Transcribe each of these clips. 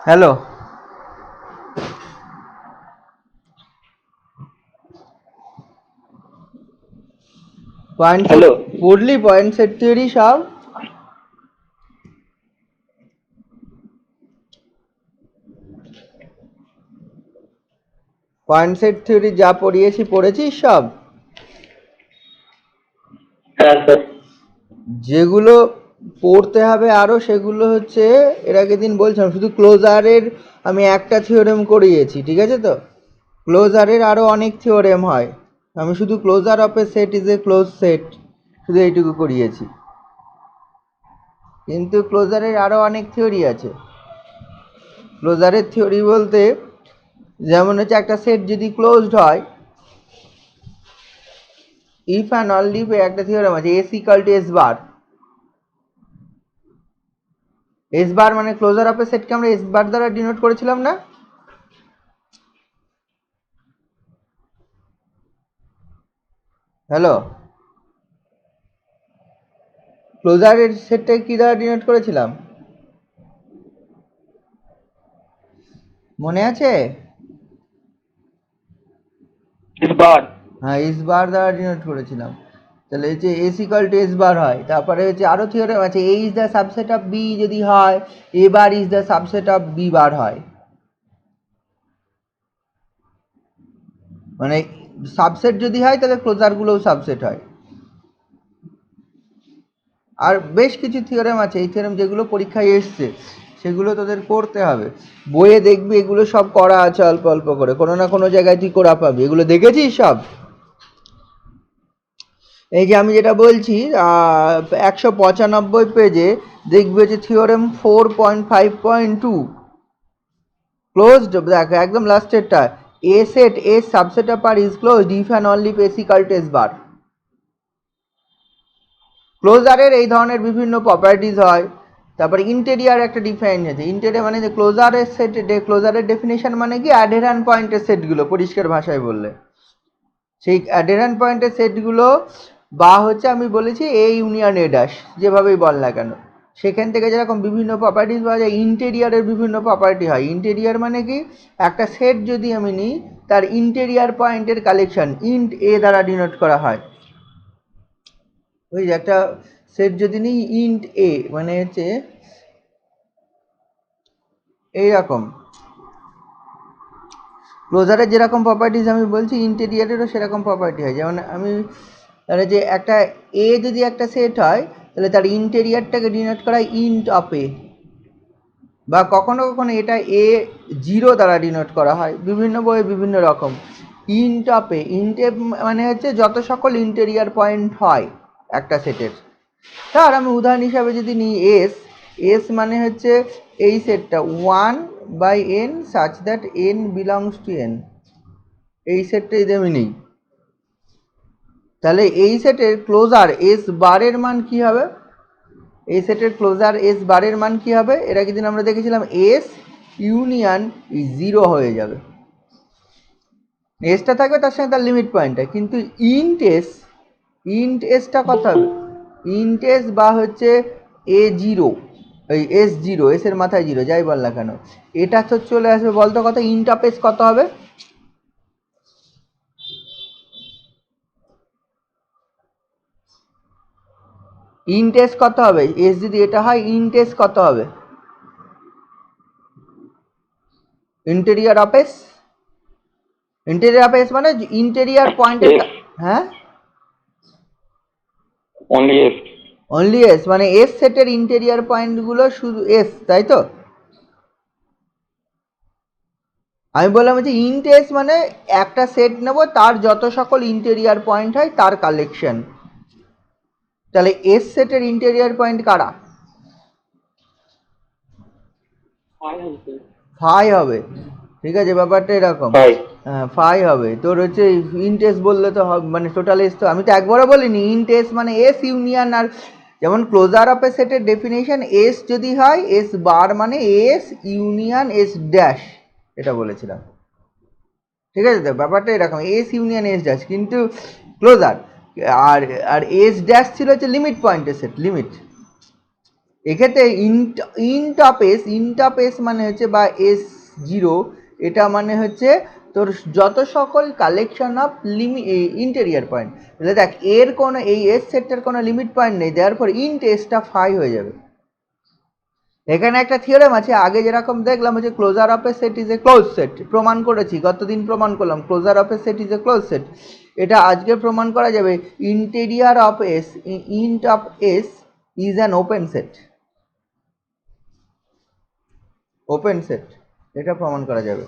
Hello. Point set hello. পড়লি? Point set theory সব? Point set theory যা পড়িয়েছি পড়েছিস সব? হ্যাঁ স্যার। যেগুলো পড়তে হবে আরো সেগুলো হচ্ছে এর আগের দিন বলছিলাম, শুধু ক্লোজারের আমি একটা থিওরেম করিয়েছি, ঠিক আছে তো? ক্লোজারের আরো অনেক থিওরেম হয়, আমি শুধু closure of a set is a close set শুধু এইটুকু করিয়েছি, কিন্তু ক্লোজারের আরো অনেক থিওরি আছে। ক্লোজারের থিওরি বলতে যেমন হচ্ছে একটা সেট যদি ক্লোজড হয়, ইফ অ্যান্ড অনলি একটা থিওরেম আছে, S equal to S bar. S bar মানে ক্লোজার অফ এ সেটকে আমরা এস বার দ্বারা ডিনোট করেছিলাম না? হ্যালো, ক্লোজারের সেটটা কি দ্বারা ডিনোট করেছিলাম মনে আছে? বার। হ্যাঁ, এস বার দ্বারা ডিনোট করেছিলাম। তাহলে হচ্ছে S equal to S bar হয়। তারপরে হচ্ছে আরো থিওরেম আছে, A is the subset of B যদি হয়, A bar is the subset of B bar হয়। মানে সাবসেট যদি হয় তাহলে ক্লোজারগুলোও সাবসেট হয়। আর বেশ কিছু থিওরেম আছে, এই থিওরেম যেগুলো পরীক্ষায় এসছে সেগুলো তোদের করতে হবে। বইয়ে দেখবি এগুলো সব করা আছে অল্প অল্প করে, কোনো না কোনো জায়গায় তুই করা পাবি। এগুলো দেখেছিস সব? এই যে আমি যেটা বলছি 195 পেজে দেখবি হচ্ছে থিওরেম 4.5.2 ক্লোজড। দেখ একদম লাস্টেরটা, এ set A subset of R is closed if and only S equal to S বার। ক্লোজারের এই ধরনের বিভিন্ন প্রপার্টিজ হয়। তারপরে ইন্টেরিয়ার একটা ডিফাইন আছে, ইন্টেরিয়ার মানে যে ক্লোজারের সেট, ক্লোজারের ডেফিনেশন মানে কি অ্যাডহেরেন্ট পয়েন্টের সেটগুলো, পরিষ্কার ভাষায় বললে সেই অ্যাডহেরেন্ট পয়েন্টের সেটগুলো, বা হচ্ছে আমি বলেছি এ ইউনিয়ন এ ড্যাশ, যেভাবেই বল না কেন, সেখান থেকে যেরকম বিভিন্ন প্রপার্টিজ পাওয়া যায়, ইন্টেরিয়ারের বিভিন্ন প্রপার্টি হয়। ইন্টেরিয়ার মানে কি, একটা সেট যদি আমি নিই তার ইন্টেরিয়ার পয়েন্টের কালেকশন ইন্ট এ দ্বারা ডিনোট করা হয়। ওই যে একটা সেট যদি নিই ইন্ট এ মানে হচ্ছে এইরকম, ক্লোজারের যেরকম প্রপার্টিজ আমি বলছি ইন্টেরিয়ারেরও সেরকম প্রপার্টি হয়। যেমন আমি তাহলে যে একটা এ যদি একটা সেট হয় তাহলে তার ইন্টেরিয়ারটাকে ডিনোট করা হয় ইন্ট অফ এ, বা কখনো কখনো এটা এ জিরো দ্বারা ডিনোট করা হয়, বিভিন্ন বইয়ে বিভিন্ন রকম। ইন্ট অফ এ, ইন্টে মানে হচ্ছে যত সকল ইন্টেরিয়ার পয়েন্ট হয় একটা সেটের। তার আমি উদাহরণ হিসাবে যদি নিই এস, এস মানে হচ্ছে এই সেটটা 1/n such that n belongs to n, এই সেটটা যদি আমি নিই তাহলে এই সেটের ক্লোজার এস বারের মান কি হবে? এই সেটের ক্লোজার এস বারের মান কি হবে? এর আগের দিন আমরা দেখেছিলাম এস ইউনিয়ন জিরো হয়ে যাবে, এসটা থাকবে তার সঙ্গে তার লিমিট পয়েন্টটা, কিন্তু ইন্ট এস, ইন্ট এসটা কত হবে? ইন্ট এস বা হচ্ছে এ জিরো, এই এস জিরো, এসের মাথায় জিরো যাই বল না কেন, এটা তো চলে আসবে বলতো কত? ইন্ট অফ এস কত হবে? ইন্ট এস কত হবে? এস যদি এটা হয় ইন্ট এস কত হবে? Interior of S, interior of S মানে ইন্টেরিয়ার পয়েন্টের, এফ, হ্যাঁ অনলি এফ। অনলি এস মানে এস সেটের ইন্টেরিয়ার পয়েন্টগুলো শুধু এস, তাই তো? আমি বললাম যে ইন্ট এস মানে একটা সেট নেব, তার যত সকল ইন্টেরিয়ার পয়েন্ট হয় তার কালেকশন। তাহলে এস সেটের ইন্টেরিয়ার পয়েন্ট কারা? ফাই হবে, ঠিক আছে? ব্যাপারটা এরকম, ফাই। ফাই হবে তোর হচ্ছে ইন্ট এস বললে তো হবে, মানে টোটাল এস তো আমি তো একবারও বলিনি। ইন্ট এস মানে এস ইউনিয়ন, আর যেমন ক্লোজার অফ এ সেটের ডেফিনেশন এস যদি হয় এস বার মানে এস ইউনিয়ন এস ড্যাশ, এটা বলেছিলাম, ঠিক আছে তো? ব্যাপারটা এরকম, এস ইউনিয়ন এস ড্যাশ কিন্তু ক্লোজার, আর আর এস ড্যাশ ছিল হচ্ছে লিমিট পয়েন্টের সেট, লিমিট। এক্ষেত্রে ইন্ট অফ এস মানে হচ্ছে বা S0, এটা মানে হচ্ছে তোর যত সকল কালেকশন অফ ইন্টেরিয়ার পয়েন্ট। তাহলে দেখ এর কোনো এই এস সেটটার কোনো লিমিট পয়েন্ট নেই, দেওয়ার পর ইন্ট এসটা ফাই হয়ে যাবে। এখানে একটা থিওরেম আছে, আগে যেরকম দেখলাম হচ্ছে closure of a set is a close set, প্রমাণ করেছি, গতদিন প্রমাণ করলাম closure of a set is a close set. এটা আজকে প্রমাণ করা যাবে interior of S, int of S is an open set. Open set, এটা প্রমাণ করা যাবে।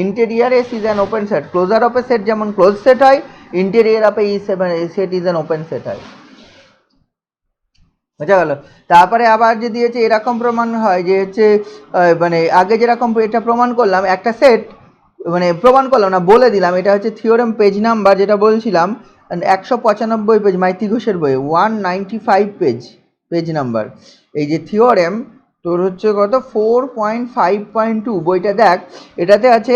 Interior S is an open set. Closure of a set যেমন ক্লোজ সেট হয়, interior of a set is an open set হয়। বোঝা গেল? তারপরে আবার যদি হচ্ছে এরকম প্রমাণ হয় যে হচ্ছে মানে আগে যেরকম এটা প্রমাণ করলাম, একটা সেট মানে প্রমাণ করলাম না, বলে দিলাম, এটা হচ্ছে থিওরেম পেজ নাম্বার যেটা বলছিলাম 195 পেজ, মাইতি ঘোষের বই 195 পেজ নাম্বার। এই যে থিওরেম তোর হচ্ছে কত 4.5.2 বইটা দেখ, এটাতে আছে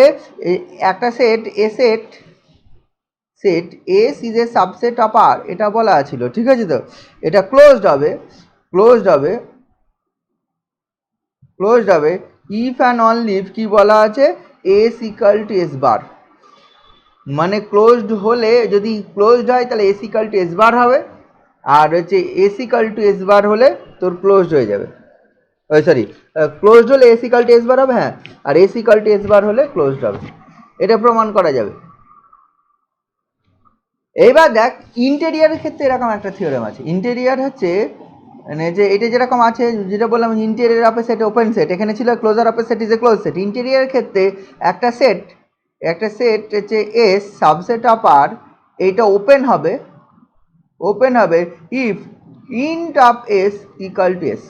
একটা set set S is a subset of R, এটা বলা ছিল, ঠিক আছে? তো এটা ক্লোজড হবে ইফ অ্যান্ড অনলি ইফ কি বলা আছে, S equal to S bar. মানে ক্লোজড হলে, যদি ক্লোজড হয় তাহলে S equal to S bar হবে, আর হচ্ছে S equal to S bar হলে তোর ক্লোজড হয়ে যাবে। সরি, ক্লোজড হলে S equal to S bar হবে, হ্যাঁ, আর S equal to S bar হলে ক্লোজড হবে। এটা প্রমাণ করা যাবে। এইবার দেখ ইন্টেরিয়ারের ক্ষেত্রে এরকম একটা থিওরেম আছে। ইন্টেরিয়ার হচ্ছে মানে যে এটা যেরকম আছে, যেটা বললাম interior of a set open set, এখানে ছিল closure of a set is a close set. ইন্টেরিয়ারের ক্ষেত্রে একটা সেট হচ্ছে এস সাবসেট অফ আর, এইটা ওপেন হবে if int of S equal to S.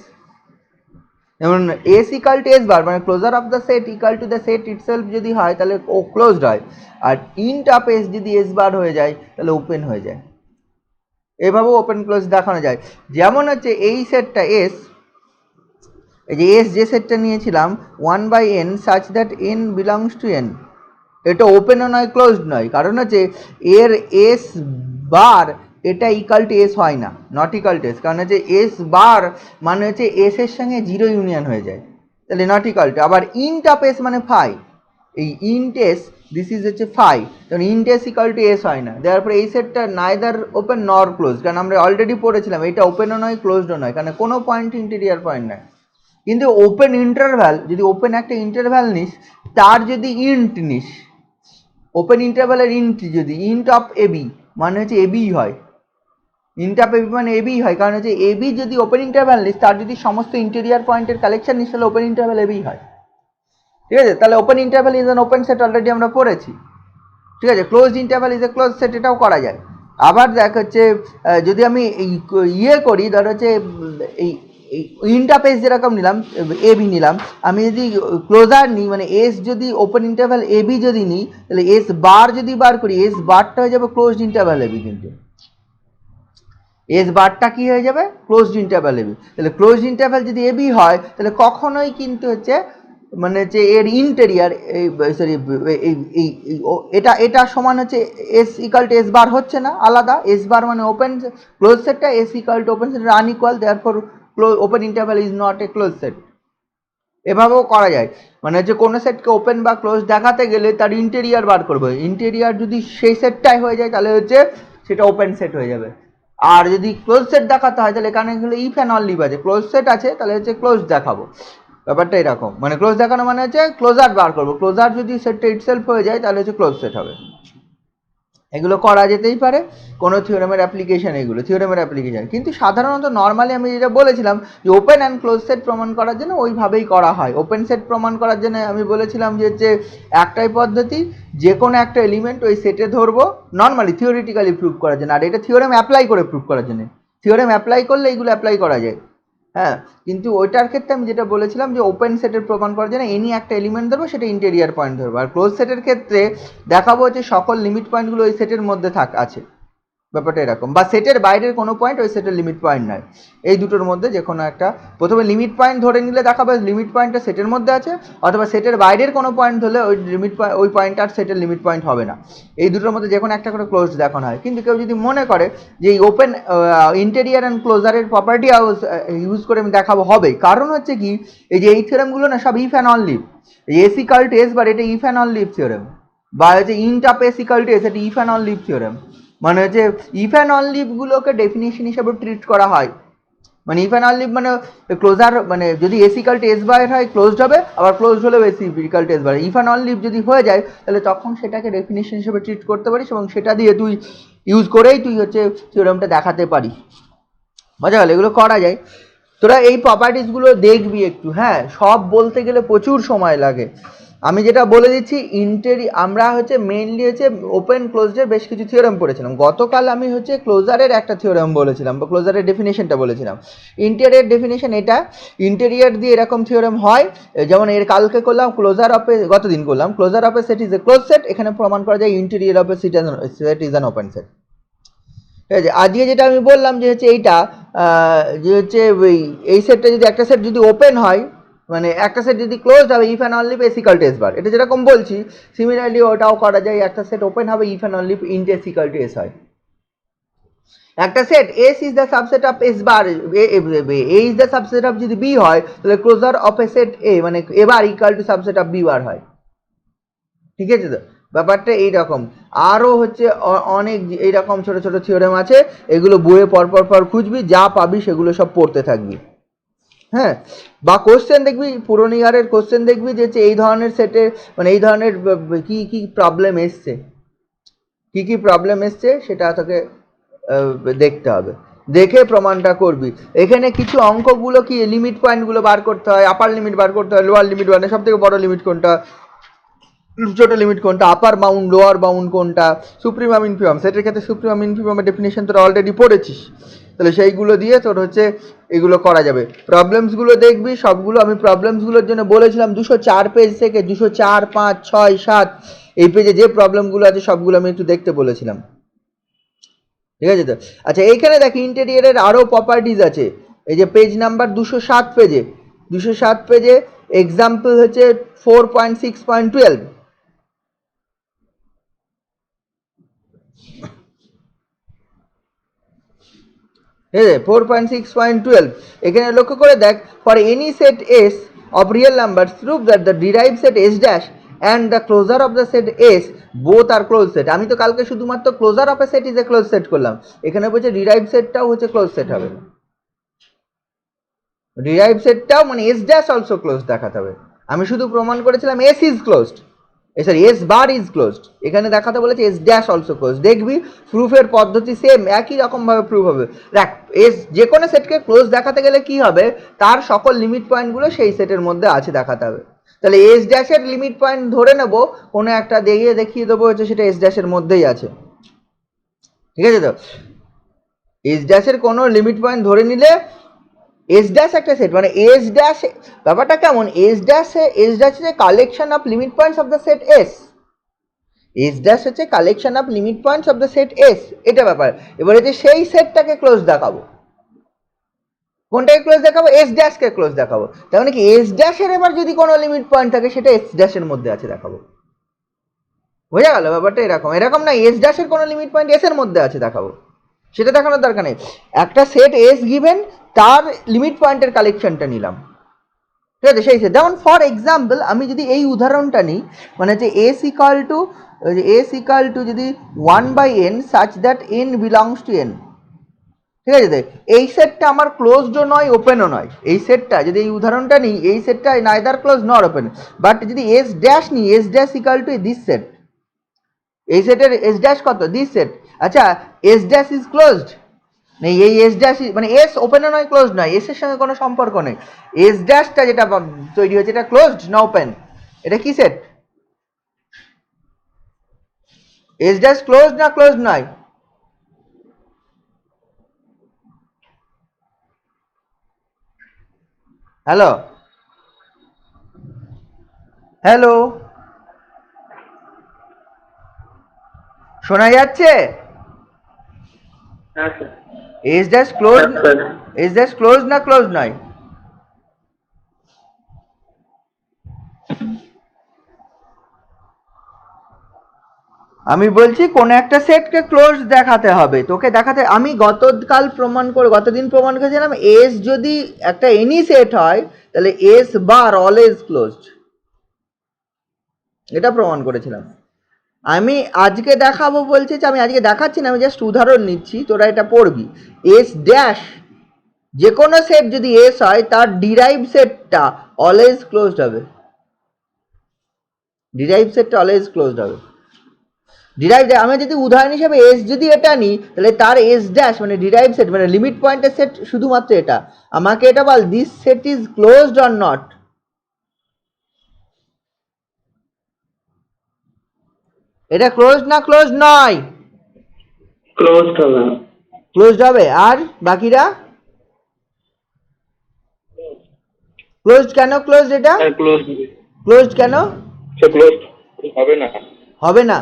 যেমন S equal to S bar মানে closure of the set equal to the set itself যদি হয় তাহলে ও ক্লোজড হয়, আর ইন্ট অফ এস যদি এস বার হয়ে যায় তাহলে ওপেন হয়ে যায়। এভাবেও ওপেন ক্লোজ দেখানো যায়। যেমন হচ্ছে এই সেটটা এস, এই যে এস যে সেটটা নিয়েছিলাম 1/n such that n belongs to n, এটা ওপেনও নয় ক্লোজড নয়, কারণ হচ্ছে এর এস বার এটা ইকাল টু এস হয় না, নট ইকাল টু এস, কারণ হচ্ছে এস বার মানে হচ্ছে এস এর সঙ্গে জিরো ইউনিয়ন হয়ে যায়, তাহলে নট ইকাল টু। আবার ইন্ট অফ এস মানে ফাই, এই ইন্ট এস দিস ইজ হচ্ছে ফাই, কারণ int S equal to S হয় না, তারপরে এই সেটটা নাইদার ওপেন নর ক্লোজ, কারণ আমরা অলরেডি পড়েছিলাম এটা ওপেনও নয় ক্লোজডও নয়, কারণ কোনো পয়েন্ট ইন্টেরিয়ার পয়েন্ট নয়। কিন্তু ওপেন ইন্টারভ্যাল, যদি ওপেন একটা ইন্টারভ্যাল নিস, তার যদি ইন্ট নিস, ওপেন ইন্টারভ্যালের ইন্ট যদি ইন্ট অফ এবি মানে হচ্ছে এবি হয়, ইন্ট অফ এবি মানে এবি হয়, কারণ হচ্ছে এবি যদি ওপেন ইন্টারভ্যাল নিস, তার যদি সমস্ত ইন্টেরিয়ার পয়েন্টের কালেকশন নিস তাহলে ওপেন ইন্টারভ্যাল এবি হয়, ঠিক আছে? তাহলে open interval is an open set, already আমরা পড়েছি, ঠিক আছে? Closed interval is a close set, এটাও করা যায়। আবার দেখ হচ্ছে যদি আমি এই ইয়ে করি, ধর হচ্ছে এই ইন্ট অফ এস যেরকম নিলাম, এবি নিলাম, আমি যদি ক্লোজার নিই মানে এস যদি ওপেন ইন্টারভ্যাল এবি যদি নিই, তাহলে এস বার যদি বার করি, এস বারটা হয়ে যাবে ক্লোজড ইন্টারভ্যাল এবি, কিন্তু এস বারটা কি হয়ে যাবে ক্লোজড ইন্টারভ্যাল এবি। তাহলে ক্লোজড ইন্টারভ্যাল যদি এবি হয় তাহলে কখনোই কিন্তু হচ্ছে মানে যে এর ইন্টেরিয়ার এই সরি এটা সমান হচ্ছে এস ইকাল টু এস বার হচ্ছে না, আলাদা। এস বার মানে ওপেন ক্লোজ সেটটা, S equal to open set unequal, therefore open interval is not a close set. এভাবেও করা যায়, মানে যে কোনো সেটকে ওপেন বা ক্লোজ দেখাতে গেলে তার ইন্টেরিয়ার বার করবে, ইন্টেরিয়ার যদি সেই সেটটাই হয়ে যায় তাহলে হচ্ছে সেটা ওপেন সেট হয়ে যাবে। আর যদি ক্লোজ সেট দেখাতে হয় তাহলে এখানে গেলে ইফ অ্যান্ড অনলি আছে, ক্লোজ সেট আছে তাহলে হচ্ছে ক্লোজ দেখাবো, ব্যাপারটা এরকম। মানে ক্লোজ দেখানো মানে হচ্ছে ক্লোজার বার করবো, ক্লোজার যদি সেটটা ইটসেলফ হয়ে যায় তাহলে হচ্ছে ক্লোজ সেট হবে। এগুলো করা যেতেই পারে, কোনো থিওরেমের অ্যাপ্লিকেশন, এগুলো থিওরেমের অ্যাপ্লিকেশন। কিন্তু সাধারণত নর্মালি আমি যেটা বলেছিলাম যে ওপেন অ্যান্ড ক্লোজ সেট প্রমাণ করার জন্য ওইভাবেই করা হয়। ওপেন সেট প্রমাণ করার জন্য আমি বলেছিলাম যে হচ্ছে একটাই পদ্ধতি, যে কোনো একটা এলিমেন্ট ওই সেটে ধরবো নর্মালি থিওরিটিক্যালি প্রুভ করার জন্য, আর এটা থিওরেম অ্যাপ্লাই করে প্রুভ করার জন্য। থিওরেম অ্যাপ্লাই করলে এইগুলো অ্যাপ্লাই করা যায়, হ্যাঁ। কিন্তু ওইটার ক্ষেত্রে আমি যেটা বলেছিলাম যে ওপেন সেটের প্রমাণ করার জন্য এনি একটা এলিমেন্ট ধরবো, সেটা ইন্টেরিয়ার পয়েন্ট ধরবো, আর ক্লোজ সেটের ক্ষেত্রে দেখাবো যে সকল লিমিট পয়েন্টগুলো ওই সেটের মধ্যে আছে। ব্যাপারটা এরকম, বা সেটের বাইরের কোনো পয়েন্ট ওই সেটের লিমিট পয়েন্ট নয়, এই দুটোর মধ্যে যে কোনো একটা প্রথমে লিমিট পয়েন্ট ধরে নিলে দেখাবে লিমিট পয়েন্টটা সেটের মধ্যে আছে, অথবা সেটের বাইরের কোনো পয়েন্ট ধরলে ওই ওই পয়েন্টটা আর সেটের লিমিট পয়েন্ট হবে না, এই দুটোর মধ্যে যে কোনো একটা করে ক্লোজড দেখানো হয়। কিন্তু কেউ যদি মনে করে যে এই ওপেন ইন্টেরিয়ার অ্যান্ড ক্লোজারের প্রপার্টি ইউজ করে আমি দেখাবো, হবে, কারণ হচ্ছে কি এই যে এই থিওরেমগুলো না সব if and only, S equal to S বার এটা ইফ অ্যান্ড অনলি থিওরেম, বা হচ্ছে int of S equal to S এটা ইফ অ্যান্ড অনলি থিওরেম, মানে হচ্ছে ইফ অ্যান্ড অনলি গুলোকে ডেফিনেশন হিসেবে ট্রিট করা হয়, মানে ইফ অ্যান্ড অনলি মানে ক্লোজার, মানে যদি S equal to S bar হয় ক্লোজড হবে, আবার ক্লোজড হলেও S equal to S bar, if and only যদি হয়ে যায় তাহলে তখন সেটাকে ডেফিনেশন হিসেবে ট্রিট করতে পারিস এবং সেটা দিয়ে তুই ইউজ করেই তুই হচ্ছে থিওরেমটা দেখাতে পারিস। বোঝা গেল, এগুলো করা যায়। তোরা এই প্রপার্টিসগুলো দেখবি একটু, হ্যাঁ, সব বলতে গেলে প্রচুর সময় লাগে। আমি যেটা বলে দিচ্ছি আমরা হচ্ছে মেইনলি হচ্ছে ওপেন ক্লোজডের বেশ কিছু থিওরেম পড়েছিলাম। গতকাল আমি হচ্ছে ক্লোজারের একটা থিওরেম বলেছিলাম বা ক্লোজারের ডেফিনেশনটা বলেছিলাম। ইন্টেরিয়ার ডেফিনেশন এটা, ইন্টেরিয়ার দিয়ে এরকম থিওরেম হয়, যেমন এর কালকে করলাম ক্লোজার অফ এ, গতদিন করলাম closure of a set is a close set, এখানে প্রমাণ করা যায় interior of a set is an open set. ঠিক আছে, আজকে যেটা আমি বললাম যে হচ্ছে এইটা যে হচ্ছে এই সেটটা যদি একটা সেট যদি ওপেন হয়, মানে একটা সেট যদি ক্লোজড হবে if and only S equal to S বার, এটা যেরকম বলছি সিমিলারলি ওটাও করা যায়, একটা সেট ওপেন হবে if and only int S equal to S হয়। একটা set S is the subset of S bar, A is the subset of যদি বি হয় তাহলে ক্লোজার অফ এ সেট এ মানে এ বার equal to subset of B bar হয়। ঠিক আছে, তো ব্যাপারটা এইরকম, আরও হচ্ছে অনেক এইরকম ছোট ছোট থিওরেম আছে, এগুলো বইয়ে পর খুঁজবি, যা পাবি সেগুলো সব পড়তে থাকবি। হ্যাঁ, বা কোশ্চেন দেখবি, পুরনো ইয়ারের কোশ্চেন দেখবি যে এই ধরনের সেটে মানে এই ধরনের কি কি প্রবলেম এসছে, কি কি প্রবলেম এসছে সেটা তোকে দেখতে হবে, দেখে প্রমাণটা করবি। এখানে কিছু অঙ্কগুলো কি লিমিট পয়েন্টগুলো বার করতে হয়, আপার লিমিট বার করতে হয়, লোয়ার লিমিট, মানে সব থেকে বড় লিমিট কোনটা, ছোট লিমিট কোনটা, আপার বাউন্ড লোয়ার বাউন্ড কোনটা, সুপ্রিমাম ইনফিমাম, সেটার ক্ষেত্রে সুপ্রিমাম ইনফিমামের ডেফিনেশন তোরা অলরেডি পড়েছিস, তাহলে সেইগুলো দিয়ে তোর হচ্ছে এগুলো করা যাবে। প্রবলেমসগুলো দেখবি সবগুলো, আমি প্রবলেমসগুলোর জন্য বলেছিলাম 204 পেজ থেকে 204, 5, 6, 7 এই পেজে যে প্রবলেমগুলো আছে সবগুলো আমি একটু দেখতে বলেছিলাম। ঠিক আছে, তো আচ্ছা এইখানে দেখ ইন্টেরিয়ারের আরও প্রপার্টিজ আছে, এই যে পেজ নাম্বার 207 পেজে, 207 পেজে এক্সাম্পল হচ্ছে 4.6.12, 4.6.12 এখানে লক্ষ্য করে দেখ, for any set S of real numbers prove that the derive set S dash and the closure of the set S both are close set. আমি তো কালকে শুধুমাত্র closure of a set is a close set করলাম, এখানে বলছে derive সেটটাও হচ্ছে close set হবে, ডিরাইভ সেটটাও মানে এস ড্যাশ অলসো ক্লোজ দেখাতে হবে। আমি শুধু প্রমাণ করেছিলাম S is closed, sorry S bar is closed, এখানে দেখাতে বলেছে এস ড্যাশ অলসো ক্লোজ। দেখবি প্রুফের পদ্ধতি সেম, একই রকমভাবে প্রুফ হবে। দেখ এস যে কোনো সেটকে ক্লোজ দেখাতে গেলে কি হবে, তার সকল লিমিট পয়েন্টগুলো সেই সেটের মধ্যে আছে দেখাতে হবে। তাহলে এস ড্যাশের লিমিট পয়েন্ট ধরে নেব, কোনো একটা দেখিয়ে দেবো হচ্ছে সেটা এস ড্যাশের মধ্যেই আছে। ঠিক আছে, তো এস ড্যাশের কোনো লিমিট পয়েন্ট ধরে নিলে এস ড্যাশ একটা সেট, মানে এস ড্যাশ ব্যাপারটা কেমন, এস ড্যাশ হচ্ছে collection of limit points of the set S, S dash হচ্ছে collection of limit points of the set S, এটা ব্যাপার। এবারে যে সেই সেটটাকে ক্লোজ দেখাবো, কোনটাকে ক্লোজ দেখাবো, এস ড্যাশকে ক্লোজ দেখাবো, তার মানে কি এস ড্যাশের এবার যদি কোনো লিমিট পয়েন্ট থাকে সেটা এস ড্যাশের মধ্যে আছে দেখাবো। বোঝা গেল ব্যাপারটা এরকম, এরকম না এস ড্যাশের কোনো লিমিট পয়েন্ট এস এর মধ্যে আছে দেখাবো, সেটা দেখানোর দরকার নেই। একটা সেট এস গিভেন, তার লিমিট পয়েন্টের কালেকশনটা নিলাম, ঠিক আছে, সেই সেট। যেমন ফর এক্সাম্পল আমি যদি এই উদাহরণটা নিই, মানে যে এস ইকাল টু যদি 1/n such that n belongs to n, ঠিক আছে, দেখ এই সেটটা আমার ক্লোজডও নয় ওপেনও নয়, এই সেটটা যদি এই উদাহরণটা নিই, এই সেটটা নাইদার ক্লোজ নর ওপেন, বাট যদি এস ড্যাশ নিই, S dash equal to this set, এই সেটের এস ড্যাশ কত, দিস সেট, আচ্ছা এস ড্যাশ ইজ ক্লোজড নেই, এই এস ড্যাশ মানে এস ওপেনও নয় ক্লোজ নয়, এস এর সঙ্গে কোনো সম্পর্ক নেই, এস ড্যাশটা যেটা তৈরি হয়েছে এটা ক্লোজড না ওপেন, এটা কি সেট, এস ড্যাশ ক্লোজড না ক্লোজড নয়, হ্যালো হ্যালো, শোনা যাচ্ছে? হ্যাঁ স্যার। এস ড্যাশ ক্লোজ, হ্যাঁ স্যার। এস ড্যাশ ক্লোজ না ক্লোজ নয়? আমি বলছি কোন একটা সেটকে ক্লোজ দেখাতে হবে, তোকে দেখাতে। আমি গতদিন প্রমাণ করেছিলাম এস যদি একটা এনি সেট হয় তাহলে এস বার অলওয়েজ ক্লোজড, এটা প্রমাণ করেছিলাম। আমি আজকে দেখাবো বলছি যে, আমি আজকে দেখাচ্ছি না, আমি জাস্ট উদাহরণ নিচ্ছি, তোরা এটা পড়বি। এস ড্যাশ যে কোনো সেট যদি এস হয় তার ডিরাইভ সেটটা অলওয়েজ ক্লোজড হবে, ডিরাইভ সেটটা অলওয়েজ ক্লোজড হবে। ডিরাইভ, আমি যদি উদাহরণ হিসেবে এস যদি এটা নিই তাহলে তার এস ড্যাশ মানে ডিরাইভ সেট মানে লিমিট পয়েন্টের সেট শুধুমাত্র এটা। আমাকে এটা বল, this set is closed or not? এটা ক্লোজড না ক্লোজড নয়? ক্লোজড হবে। ক্লোজড হবে। আর বাকিরা ক্লোজড কেন? ক্লোজড এটা হ্যাঁ ক্লোজড। ক্লোজড কেন সে ক্লোজড হবে না। হবে না?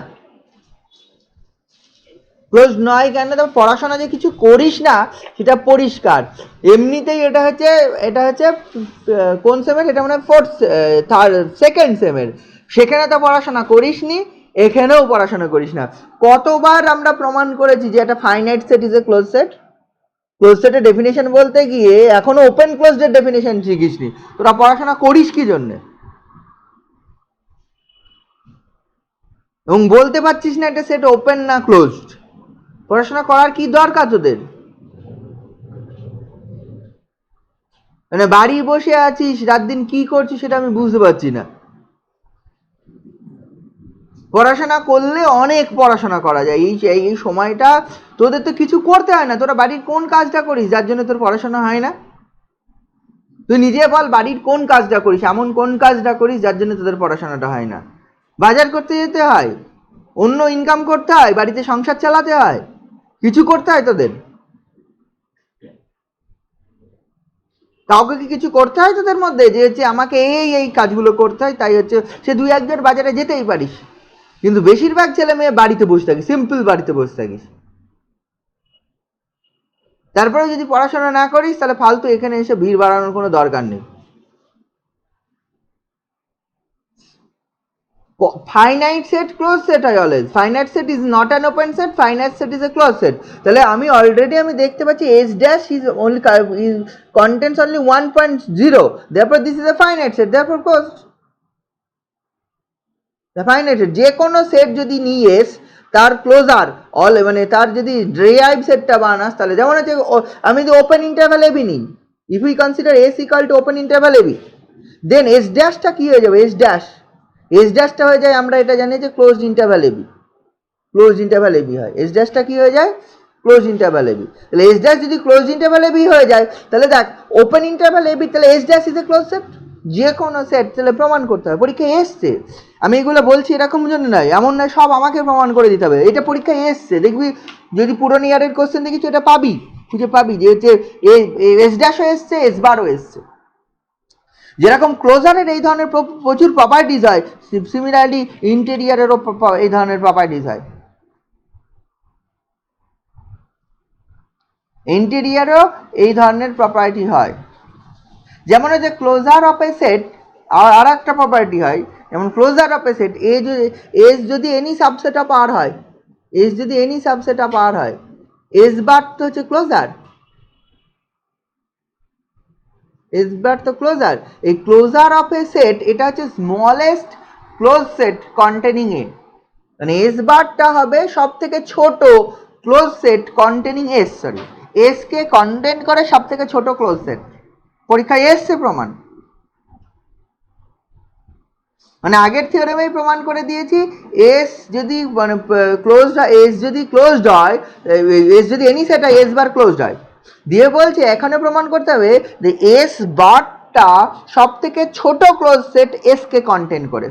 ক্লোজ নয় কেন? তো পড়াশোনা যে কিছু করিস না সেটা পরিষ্কার। এমনিতেই এটা হচ্ছে কোন সেমের? এটা মানে সেকেন্ড সেমের। সেখানে তো পড়াশোনা করিস নি, এখানেও পড়াশোনা করিস না। কতবার আমরা প্রমাণ করেছি যে একটা finite set is a close set. Close সেটের ডেফিনেশন বলতে গিয়ে এখনো ওপেন ক্লোজডের ডেফিনেশন শিখিসনি। তোরা পড়াশোনা করিস কি জন্যে? এবং বলতে পারছিস না একটা সেট ওপেন না ক্লোজড। পড়াশোনা করার কি দরকার তোদের? মানে বাড়ি বসে আছিস, রাত দিন কি করছিস সেটা আমি বুঝতে পারছি না। পড়াশোনা করলে অনেক পড়াশোনা করা যায়। এই সময়টা তোদের তো কিছু করতে হয় না। তোরা বাড়ির কোন কাজটা করিস যার জন্য তোর পড়াশোনা হয় না? তুই নিজে বল, বাড়ির কোন কাজটা করিস, এমন কোন কাজটা করিস যার জন্য তোদের পড়াশোনাটা হয় না? বাজার করতে যেতে হয়, অন্য ইনকাম করতে হয়, বাড়িতে সংসার চালাতে হয়, কিছু করতে হয় তোদের? কাউকে কি কিছু করতে হয় তোদের মধ্যে যে হচ্ছে আমাকে এই কাজগুলো করতে হয়, তাই হচ্ছে সে দুই একজন বাজারে যেতেই পারিস। কিন্তু বেশিরভাগ ছেলে মেয়ে বাড়িতে বসে থাকিস, সিম্পল বাড়িতে বসে থাকিস। তারপরে যদি পড়াশোনা না করিস তাহলে ফালতু এখানে এসে ভিড় বাড়ানোর কোনো দরকার নেই। ফাইনাইট সেট ক্লোজ সেট হয় always. Finite set is not an open set, finite set is a close set. তাহলে আমি অলরেডি দেখতে পাচ্ছি S dash is only contains only 1.0, therefore this is a finite set, therefore closed. The finite set যে কোনো set যদি নিয়েস তার closure all মানে তার যদি ডেরাইভ সেটটা বানাস তাহলে যেমন হচ্ছে আমি যদি ওপেন ইন্টারভ্যাল এবি নিই, if we consider S equal to open interval AB, then S ড্যাশটা কি হয়ে যাবে? এস ড্যাশটা হয়ে যায়, আমরা এটা জানি যে closed interval AB, closed interval AB হয়। এস ড্যাশটা কি হয়ে যায়? Close interval AB. তাহলে এস ড্যাশ যদি ক্লোজ ইন্টারভ্যাল এবি হয়ে যায় তাহলে দেখ ওপেন ইন্টারভ্যাল এবি, তাহলে S dash is a close set. যে কোনো সেট তাহলে প্রমাণ করতে হবে, পরীক্ষায় এসছে। আমি এগুলো বলছি এরকম জন্য নয়, এমন নয় সব আমাকে প্রমাণ করে দিতে হবে। এটা পরীক্ষায় এসছে, দেখবি যদি পুরনো ইয়ারের কোশ্চেন দেখিস এটা পাবি, খুঁজে পাবি যে হচ্ছে এস ড্যাশও এসছে, এস বারও এসছে। যেরকম ক্লোজারের এই ধরনের প্রচুর প্রপার্টিজ হয়, সিমিলারলি ইন্টেরিয়ারেরও এই ধরনের প্রপার্টিজ হয়। ইন্টেরিয়ারও এই ধরনের প্রপার্টি হয়। যেমন হচ্ছে ক্লোজার অফ এ সেট, আর একটা প্রপার্টি হয় যেমন closure of a set S যদি এনি সাবসেট অফ আর হয়, এস যদি এনি সাবসেট অফ আর হয়, এস বার তো হচ্ছে ক্লোজার, এস বার তো ক্লোজার। এই ক্লোজার অফ এ সেট এটা হচ্ছে স্মলেস্ট ক্লোজ সেট কন্টেনিং এ, মানে এস বারটা হবে সব থেকে ছোট close set containing S, sorry S কে কন্টেন্ট করে সব থেকে ছোট ক্লোজ সেট। পরীক্ষায় এসছে প্রমাণ, মানে আগের থিওরেমেই প্রমাণ করে দিয়েছি। এস যদি মানে ক্লোজড, এস যদি ক্লোজড হয়, এস যদি এনি সেট হয়, এস বার ক্লোজড হয়। দিয়ে বলছে এখানে প্রমাণ করতে হবে যে এস বারটা সব থেকে ছোট ক্লোজ সেট এস কে কন্টেন্ট করে,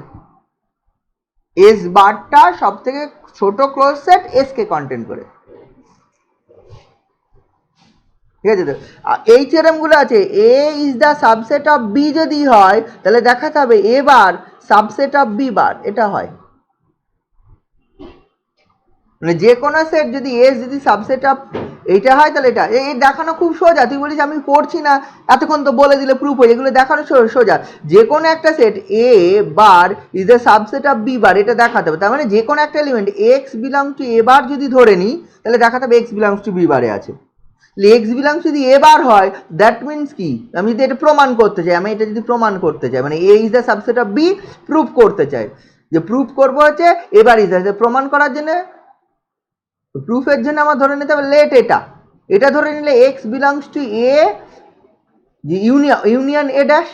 এস বারটা সব থেকে ছোট ক্লোজ সেট এস কে কন্টেন্ট করে। ঠিক আছে? তো এই থিওরেমগুলো আছে। A is the subset of B যদি হয় তাহলে দেখাতে হবে A bar subset of B bar, এটা হয়। মানে যে কোনো সেট যদি এস যদি সাবসেট অফ এইটা হয় তাহলে এটা এই দেখানো খুব সোজা। তুই বলিস আমি পড়ছি না, এতক্ষণ তো বলে দিলে প্রুফ হয়। এগুলো দেখানো সোজা। যে কোনো একটা set A bar is a subset of B bar, এটা দেখাতে হবে। তার মানে যে কোনো একটা element X belong to A bar যদি ধরে নিই, তাহলে দেখাতে হবে এক্স বিলংস টু বি বারে আছে। এক্স বিলংস যদি এ বার হয়, দ্যাট মিনস কি, আমি যদি এটা প্রমাণ করতে চাই, আমি এটা যদি প্রমাণ করতে চাই, মানে A is the subset of B proof করতে চাই, যে প্রুফ করবো হচ্ছে এবার ইজ দ্য, প্রমাণ করার জন্য প্রুফের জন্য আমার ধরে নিতে হবে লেট এটা ধরে নিলে X belongs to A union A dash,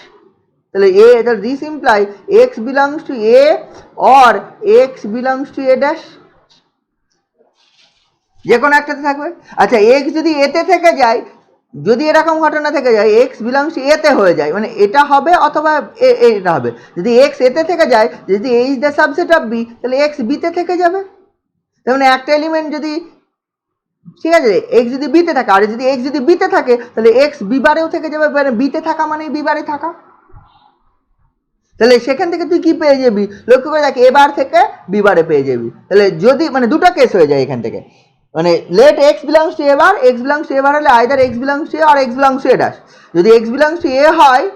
তাহলে এ, তাহলে this imply x belongs to a or X belongs to A dash, যে কোনো একটাতে থাকবে। আচ্ছা এক্স যদি এতে থেকে যায়, যদি এরকম ঘটনা থেকে যায় এক্স বিলংস এতে হয়ে যায়, মানে এটা হবে অথবা এটা হবে। যদি এক্স এতে থেকে যায়, যদি A is the subset of B, তাহলে এক্স বিতে থেকে যাবে। তার মানে একটা এলিমেন্ট যদি, ঠিক আছে, এক্স যদি বিতে থাকে, আর যদি এক্স যদি বিতে থাকে, তাহলে এক্স বি বারেও থেকে যাবে, মানে বিতে থাকা মানে বি বারে থাকা। তাহলে সেখান থেকে তুই কি পেয়ে যাবি, লক্ষ্য করে দেখ, এ বার থেকে বি বারে পেয়ে যাবি। তাহলে যদি মানে দুটো কেস হয়ে যায় এখান থেকে, মানে let X belongs to A bar, X belongs to A bar হলে either X belongs to A আর X belongs to A dash. যদি এক্স বিলংস টু এ হয়,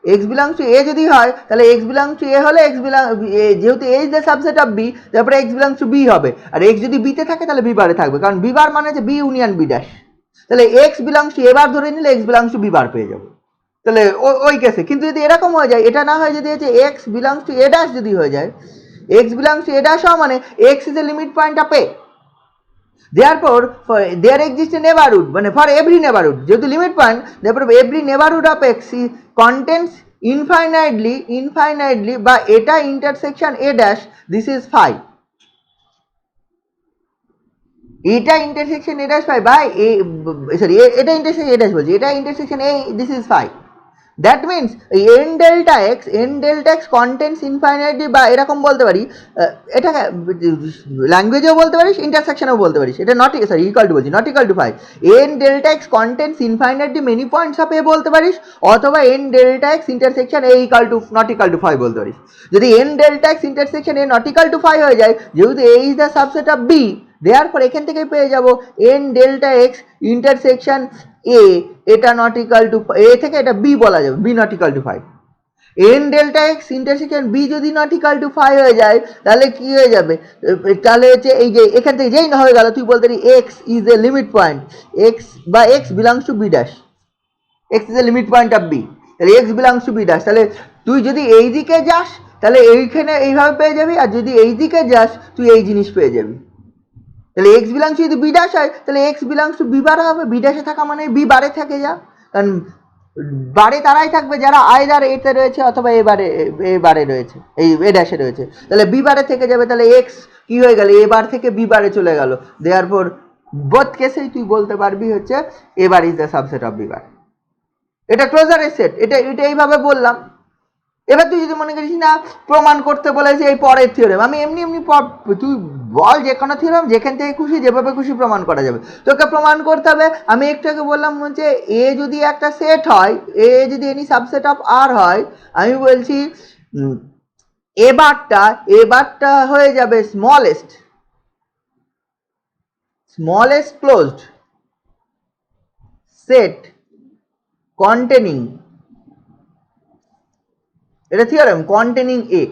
এক্স বিলংস টু এ যদি হয়, তাহলে এক্স বিলংস টু এ হলে X belong, যেহেতু A is the subset of B, তারপরে এক্স বিলংস টু বি হবে। আর এক্স যদি বিতে থাকে তাহলে বি বারে থাকবে, কারণ বি বার মানে হচ্ছে বি ইউনিয়ন বি ড্যাশ। তাহলে X belongs to A bar ধরে নিলে X belongs to B bar পেয়ে যাবো। তাহলে ওই কেসে কিন্তু যদি এরকম হয়ে যায়, এটা না হয় যদি হচ্ছে x belongs to A dash যদি হয়ে যায়, x belongs to A dash হওয়া মানে x is a limit point of A, therefore for there exists a neighborhood, মানে for every neighborhood, যেহেতু limit point, therefore every neighborhood of x contains infinitely বা এটা intersection a dash, this is phi, এটা intersection a dash phi বা sorry এটা intersection a dash বলছি, এটা intersection a, this is phi. That means N delta X contents infinitely, বা এরকম বলতে পারি, এটা ল্যাঙ্গুয়েজেও বলতে পারিস, ইন্টারসেকশনেও বলতে পারিস, এটা নট সরি ইকুয়াল টু বলছি, not equal to 5, N delta X contents infinitely many points of A বলতে পারিস, অথবা N delta X intersection A equal to not equal to 5 বলতে পারিস। যদি N delta X intersection A not equal to 5 হয়ে যায়, যেহেতু A is the subset of B, therefore এখান থেকে পেয়ে যাব N delta X intersection A, এটা নট ইকুয়াল টু এ থেকে এটা বি বলা যাবে, B not equal to 5। N delta X intersection B যদি নট ইকুয়াল টু 5 হয়ে যায়, তাহলে কি হয়ে যাবে, তাহলে হচ্ছে এই যে এখান থেকে যেই না হয়ে গেল, তুই বলতে পারি X is a limit point, X বা X belongs to B dash, X is a limit point of B, তাহলে X belongs to B dash. তাহলে তুই যদি এই দিকে যাস, তাহলে এইখানে এইভাবে পেয়ে যাবি, আর যদি এই দিকে যাস তুই এই জিনিস পেয়ে যাবি। তাহলে এক্স বিলংস যদি বি ড্যাশ হয়, তাহলে এক্স বিলংস টু বি বারে হবে, বি ড্যাশে থাকা মানে বি বারে থাকে যা, কারণ বারে তারাই থাকবে যারা আইদার এতে রয়েছে অথবা এ বারে রয়েছে, এই এ ড্যাশে রয়েছে, তাহলে বি বারে থেকে যাবে। তাহলে এক্স কি হয়ে গেল, এ বার থেকে বি বারে চলে গেল, দেয়ারফর বোথ কেসেই তুই বলতে পারবি হচ্ছে A bar is the subset of B bar. এটা ক্লোজারের সেট, এটা এইভাবে বললাম। এবার তুই যদি মনে করিস না প্রমাণ করতে বলেছে এই পরের থিওরেম, আমি এমনি তুই বল যে কোনো থিওরেম যেখান থেকে খুশি যেভাবে খুশি প্রমাণ করা যাবে, তোকে প্রমাণ করতে হবে। আমি একটু আগে বললাম হচ্ছে এ যদি একটা সেট হয়, এ যদি এনি সাবসেট অফ আর হয়, আমি বলছি এবারটা হয়ে যাবে স্মলেস্ট ক্লোজড সেট কন্টেনিং, এটা থিওরেম, কন্টেনিং এ,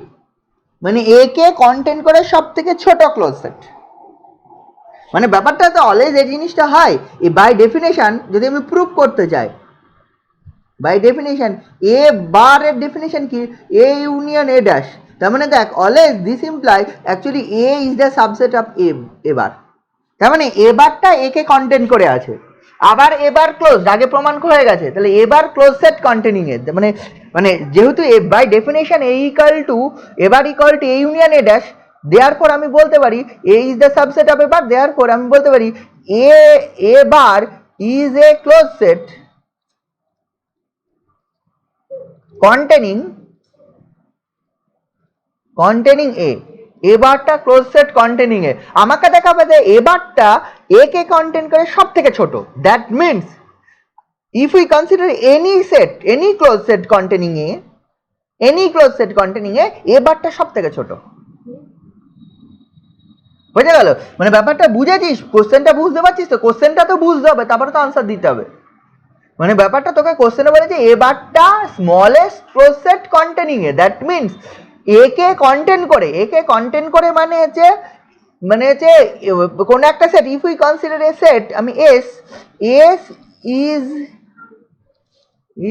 মানে এ কে কন্টেন্ট করে সব থেকে ছোট ক্লোজ সেট। মানে ব্যাপারটা তো অলওয়েজ এই জিনিসটা হয়, এই বাই ডেফিনেশন যদি আমি প্রুভ করতে চাই, বাই ডেফিনেশন এ বার এর ডেফিনেশন কি, এ ইউনিয়ন এ ড্যাশ, তার মানে দেখ always this imply actually A is the subset of A bar, তার মানে এ বারটা এ কে কন্টেন্ট করে আছে। আবার এবার ক্লোজ আগে প্রমাণ হয়ে গেছে, তাহলে এবার ক্লোজ সেট কন্টেনিং এর মানে যেহেতু by definition A equal to A bar equal to A union A dash, therefore আমি বলতে পারি A is the subset of A bar, therefore আমি বলতে পারি A bar is a close set containing A, এবারটা ক্লোজ সেট কন্টেনিং এ। আমাকে দেখাবে যে এবারটা এ কে কন্টেন্ট করে সব থেকে ছোট, that means if we consider any closed set containing a, এবারটা সব থেকে ছোট। বুঝে গেল? মানে ব্যাপারটা বুঝেছিস, কোশ্চেনটা বুঝতে পারছিস তো? কোশ্চেনটা তো বুঝতে হবে, তারপরে তো আনসার দিতে হবে। মানে ব্যাপারটা তোকে কোশ্চেনে বলেছে এবারটা smallest close set containing A, that means A কে কন্টেন্ট করে, এ কে কন্টেন্ট করে মানে হচ্ছে কোন একটা set, if we consider A set, আমি S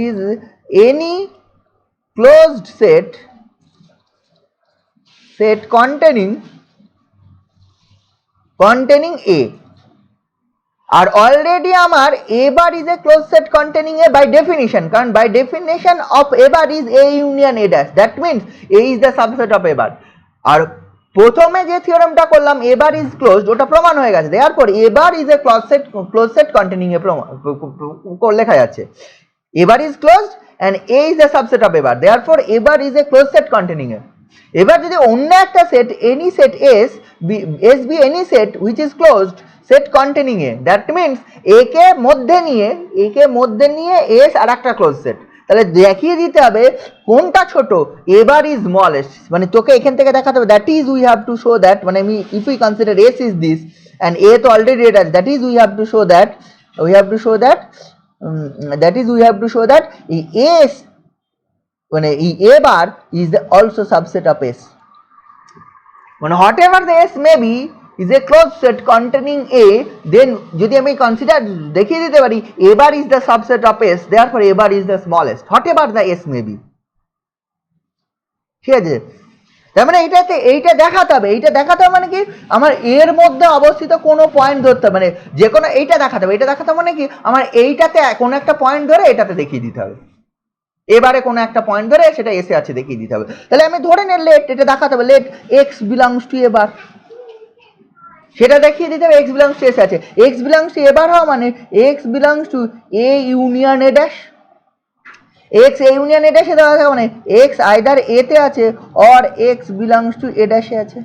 is any closed set containing A, আর অলরেডি আমার A bar is a close set containing A by definition, কারণ by definition of A bar is A union A dash, that means A is the subset of A বার। আর প্রথমে যে থিওরেমটা করলাম এ bar is closed, ওটা প্রমাণ হয়ে গেছে। Therefore A bar is a close set containing A লেখা যাচ্ছে A bar is closed and A is the subset of A bar, therefore A bar is a closed set containing A। এবার যদি অন্য একটা set, any set S be any set which is closed set containing A, that means A কে মধ্যে নিয়ে S আর একটা close set, তাহলে দেখিয়ে দিতে হবে কোনটা ছোট, A bar is smallest, মানে তোকে এখান থেকে দেখাতে হবে that is we have to show that, মানে আমি if we consider S is this and A তো already এটা, that is we have to show that that is we have to show that S মানে A bar is the also subset of S, মানে whatever the S may be is a closed set containing A, then যদি আমি consider দেখিয়ে দিতে পারি A bar is the subset of S, therefore A bar is the smallest whatever the S may be। ঠিক আছে, তার মানে এইটা দেখাতে হবে, মানে কি আমার এর মধ্যে অবস্থিত কোনো পয়েন্ট ধরতে হবে, মানে যে কোনো এইটা দেখাতে হবে, মানে কি আমার এইটাতে কোনো একটা পয়েন্ট ধরে এটাতে দেখিয়ে দিতে হবে, এবারে কোনো একটা পয়েন্ট ধরে সেটা এসে আছে দেখিয়ে দিতে হবে। তাহলে আমি ধরে নে লেট, এটা দেখাতে হবে let X belongs to A bar, সেটা দেখিয়ে দিতে হবে এক্স বিলংস টু এসে আছে, X belongs to A bar হওয়া মানে X belongs to A union A dash, X A union A ড্যাশে দেওয়া থাকে মানে এক্স আইদার এ তে আছে or X belongs to A ড্যাশে আছে।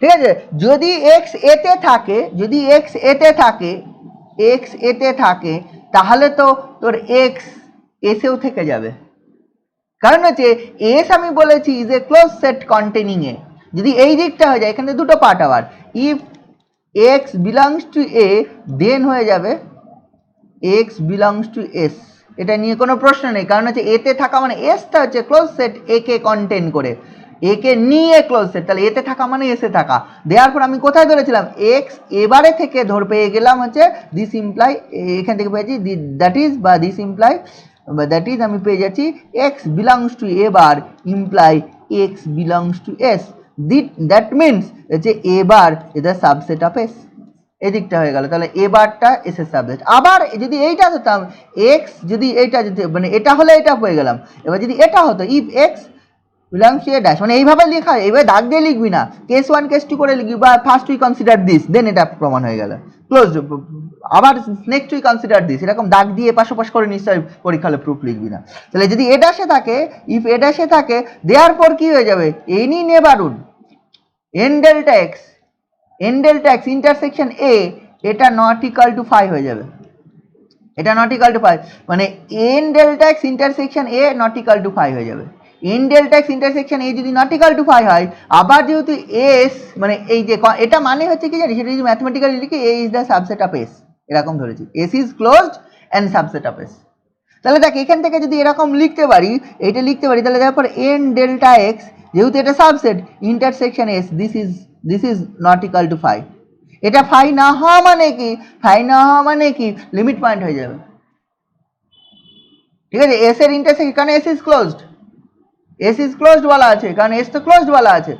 ঠিক আছে, যদি এক্স এতে থাকে তাহলে তো তোর এক্স এসেও থেকে যাবে, কারণ হচ্ছে এস আমি বলেছি is a close set containing A, যদি এই দিকটা হয়ে যায়, এখানে দুটো পার্ট আবার, if X belongs to A then হয়ে যাবে এক্স বিলংস টু এস, এটা নিয়ে কোনো প্রশ্ন নেই, কারণ হচ্ছে এতে থাকা মানে এসটা হচ্ছে close set A K contain করে, এ কে নিয়ে ক্লোজ সেট, তাহলে এতে থাকা মানে এসে থাকা। দেওয়ার আমি কোথায় ধরেছিলাম এক্স, এবারে থেকে পেয়ে গেলাম হচ্ছে দিস ইমপ্লাই, এখান থেকে পেয়েছি দ্যাট ইজ বা দিস ইমপ্লাই দ্যাট ইজ আমি পেয়ে যাচ্ছি x belongs to A bar imply x belongs to S, that means যে A bar is the subset of S, এদিকটা হয়ে গেল, তাহলে এ বারটা এস এর সাবসেট। আবার যদি এইটা হতাম এক্স, যদি এইটা যদি মানে এটা হলে এটা হয়ে গেলাম, এবার যদি এটা হতো if X belongs to A dash, মানে এইভাবে লেখা, এবার দাগ দিয়ে লিখবি না, কেস 1 কেস 2 করে লিখবি, বা first we consider this then এটা প্রমাণ হয়ে গেল ক্লোজ, আবার নেক্সট উই কনসিডার দিস, এরকম দাগ দিয়ে পাশাপাশি করে নিশ্চয়ই পরীক্ষা হলে প্রুফ লিখবি না। তাহলে যদি এ ড্যাশে থাকে, ইফ এ ড্যাশে থাকে দেওয়ার পর কি হয়ে যাবে any neighbourhood N delta X intersection A, এটা নট ইকুয়াল টু 5 হয়ে যাবে, এটা নট ইকুয়াল টু 5 মানে N delta X intersection A not equal to 5 হয়ে যাবে। এন ডেল্টা এক্স ইন্টারসেকশন এ যদি নট ইকুয়াল টু 5 হয়, আবার যেহেতু এস মানে এই যে এটা মানে হচ্ছে কি জানিস, সেটা যদি ম্যাথমেটিক্যালি লিখি A is the subset of S, এরকম ধরেছি S is closed and subset of S. তাহলে দেখ এখান থেকে যদি এরকম লিখতে পারি, এইটা লিখতে পারি, তাহলে তারপর এন ডেল্টা এক্স যেহেতু এটা subset intersection S this is not equal to 5, এটা 5 না হওয়া মানে কি লিমিট পয়েন্ট হয়ে যাবে। ঠিক আছে, এস এর ইন্টারসেকশন, কারণ এস ইজ ক্লোজড বলা আছে, কারণ এস তো ক্লোজড বলা আছে।